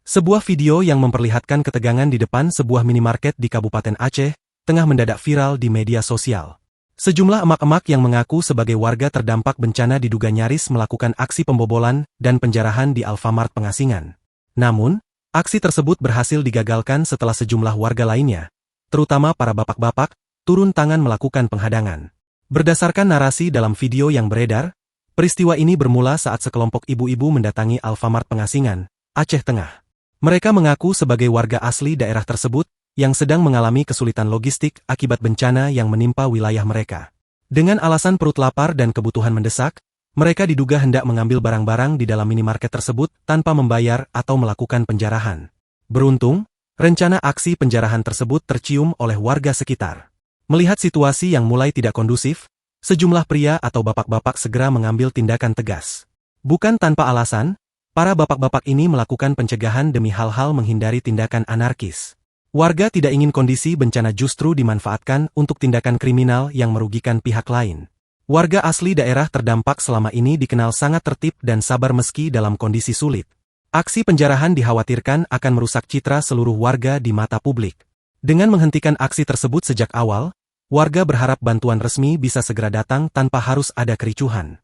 Sebuah video yang memperlihatkan ketegangan di depan sebuah minimarket di Kabupaten Aceh, tengah mendadak viral di media sosial. Sejumlah emak-emak yang mengaku sebagai warga terdampak bencana diduga nyaris melakukan aksi pembobolan dan penjarahan di Alfamart Pengasingan. Namun, aksi tersebut berhasil digagalkan setelah sejumlah warga lainnya, terutama para bapak-bapak, turun tangan melakukan penghadangan. Berdasarkan narasi dalam video yang beredar, peristiwa ini bermula saat sekelompok ibu-ibu mendatangi Alfamart Pengasingan, Aceh Tengah. Mereka mengaku sebagai warga asli daerah tersebut, yang sedang mengalami kesulitan logistik akibat bencana yang menimpa wilayah mereka. Dengan alasan perut lapar dan kebutuhan mendesak, mereka diduga hendak mengambil barang-barang di dalam minimarket tersebut tanpa membayar atau melakukan penjarahan. Beruntung, rencana aksi penjarahan tersebut tercium oleh warga sekitar. Melihat situasi yang mulai tidak kondusif, sejumlah pria atau bapak-bapak segera mengambil tindakan tegas. Bukan tanpa alasan, para bapak-bapak ini melakukan pencegahan demi hal-hal menghindari tindakan anarkis. Warga tidak ingin kondisi bencana justru dimanfaatkan untuk tindakan kriminal yang merugikan pihak lain. Warga asli daerah terdampak selama ini dikenal sangat tertib dan sabar meski dalam kondisi sulit. Aksi penjarahan dikhawatirkan akan merusak citra seluruh warga di mata publik. Dengan menghentikan aksi tersebut sejak awal, warga berharap bantuan resmi bisa segera datang tanpa harus ada kericuhan.